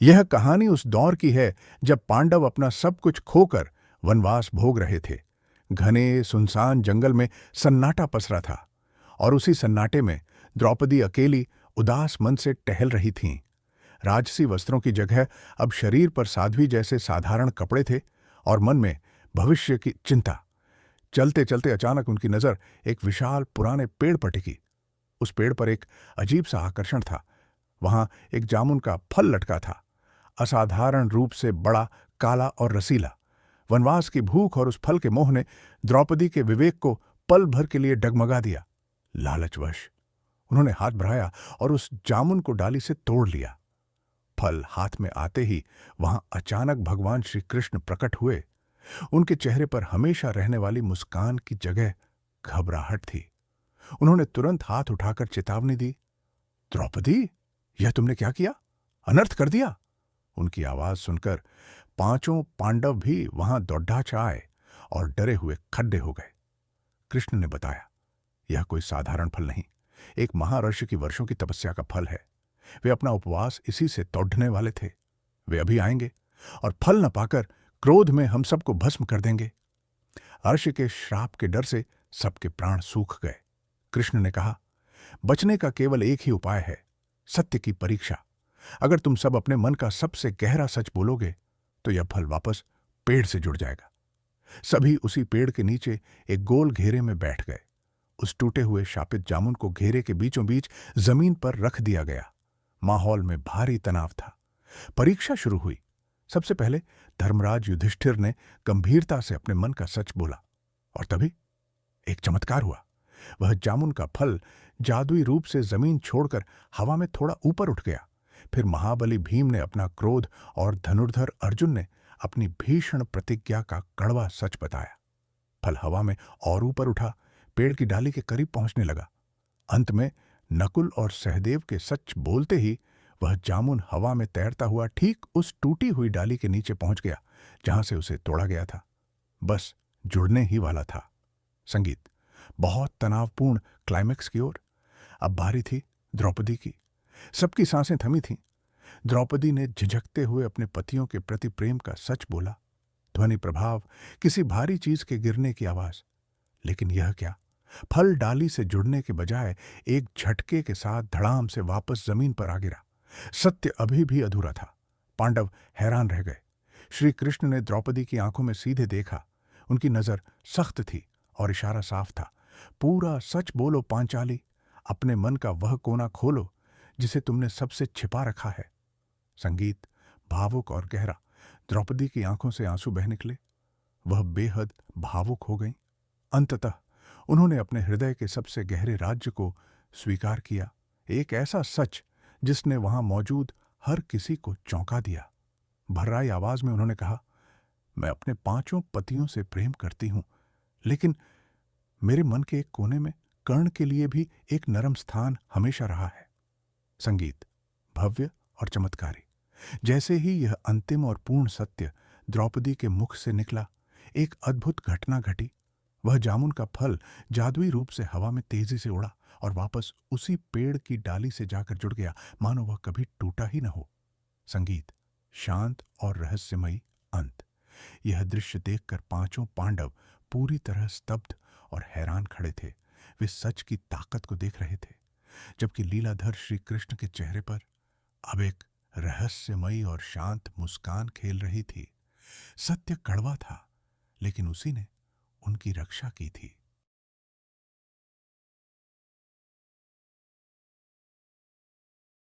यह कहानी उस दौर की है जब पांडव अपना सब कुछ खोकर वनवास भोग रहे थे। घने सुनसान जंगल में सन्नाटा पसरा था और उसी सन्नाटे में द्रौपदी अकेली उदास मन से टहल रही थीं। राजसी वस्त्रों की जगह अब शरीर पर साध्वी जैसे साधारण कपड़े थे और मन में भविष्य की चिंता। चलते चलते अचानक उनकी नजर एक विशाल पुराने पेड़ पर टिकी। उस पेड़ पर एक अजीब सा आकर्षण था। वहां एक जामुन का फल लटका था, असाधारण रूप से बड़ा, काला और रसीला। वनवास की भूख और उस फल के मोह ने द्रौपदी के विवेक को पल भर के लिए डगमगा दिया। लालचवश उन्होंने हाथ बढ़ाया और उस जामुन को डाली से तोड़ लिया। फल हाथ में आते ही वहां अचानक भगवान श्री कृष्ण प्रकट हुए। उनके चेहरे पर हमेशा रहने वाली मुस्कान की जगह घबराहट थी। उन्होंने तुरंत हाथ उठाकर चेतावनी दी, द्रौपदी, यह तुमने क्या किया? अनर्थ कर दिया। उनकी आवाज सुनकर पांचों पांडव भी वहां दौड़ाच आए और डरे हुए खड्डे हो गए। कृष्ण ने बताया, यह कोई साधारण फल नहीं, एक महाऋषि की वर्षों की तपस्या का फल है। वे अपना उपवास इसी से तोड़ने वाले थे। वे अभी आएंगे और फल न पाकर क्रोध में हम सबको भस्म कर देंगे। अर्श के श्राप के डर से सबके प्राण सूख गए। कृष्ण ने कहा, बचने का केवल एक ही उपाय है, सत्य की परीक्षा। अगर तुम सब अपने मन का सबसे गहरा सच बोलोगे तो यह फल वापस पेड़ से जुड़ जाएगा। सभी उसी पेड़ के नीचे एक गोल घेरे में बैठ गए। उस टूटे हुए शापित जामुन को घेरे के बीचों बीच जमीन पर रख दिया गया। माहौल में भारी तनाव था। परीक्षा शुरू हुई। सबसे पहले धर्मराज युधिष्ठिर ने गंभीरता से अपने मन का सच बोला और तभी एक चमत्कार हुआ। वह जामुन का फल जादुई रूप से जमीन छोड़कर हवा में थोड़ा ऊपर उठ गया। फिर महाबली भीम ने अपना क्रोध और धनुर्धर अर्जुन ने अपनी भीषण प्रतिज्ञा का कड़वा सच बताया। फल हवा में और ऊपर उठा, पेड़ की डाली के करीब पहुंचने लगा। अंत में नकुल और सहदेव के सच बोलते ही वह जामुन हवा में तैरता हुआ ठीक उस टूटी हुई डाली के नीचे पहुंच गया जहां से उसे तोड़ा गया था। बस जुड़ने ही वाला था। संगीत बहुत तनावपूर्ण क्लाइमेक्स की ओर। अब बारी थी द्रौपदी की। सबकी सांसें थमी थीं। द्रौपदी ने झिझकते हुए अपने पतियों के प्रति प्रेम का सच बोला। ध्वनि प्रभाव, किसी भारी चीज के गिरने की आवाज। लेकिन यह क्या? फल डाली से जुड़ने के बजाय एक झटके के साथ धड़ाम से वापस जमीन पर आ गिरा। सत्य अभी भी अधूरा था। पांडव हैरान रह गए। श्री कृष्ण ने द्रौपदी की आंखों में सीधे देखा। उनकी नजर सख्त थी और इशारा साफ था, पूरा सच बोलो पांचाली। अपने मन का वह कोना खोलो जिसे तुमने सबसे छिपा रखा है। संगीत भावुक और गहरा। द्रौपदी की आंखों से आंसू बह निकले। वह बेहद भावुक हो गई। अंततः उन्होंने अपने हृदय के सबसे गहरे राज्य को स्वीकार किया। एक ऐसा सच जिसने वहां मौजूद हर किसी को चौंका दिया। भर्राई आवाज में उन्होंने कहा, मैं अपने पांचों पतियों से प्रेम करती हूं, लेकिन मेरे मन के एक कोने में कर्ण के लिए भी एक नरम स्थान हमेशा रहा है। संगीत भव्य और चमत्कारी। जैसे ही यह अंतिम और पूर्ण सत्य द्रौपदी के मुख से निकला, एक अद्भुत घटना घटी। वह जामुन का फल जादुई रूप से हवा में तेजी से उड़ा और वापस उसी पेड़ की डाली से जाकर जुड़ गया, मानो वह कभी टूटा ही न हो। संगीत शांत और रहस्यमयी अंत। यह दृश्य देखकर पांचों पांडव पूरी तरह स्तब्ध और हैरान खड़े थे। वे सच की ताकत को देख रहे थे, जबकि लीलाधर श्री कृष्ण के चेहरे पर अब एक रहस्यमयी और शांत मुस्कान खेल रही थी। सत्य कड़वा था, लेकिन उसी ने उनकी रक्षा की थी।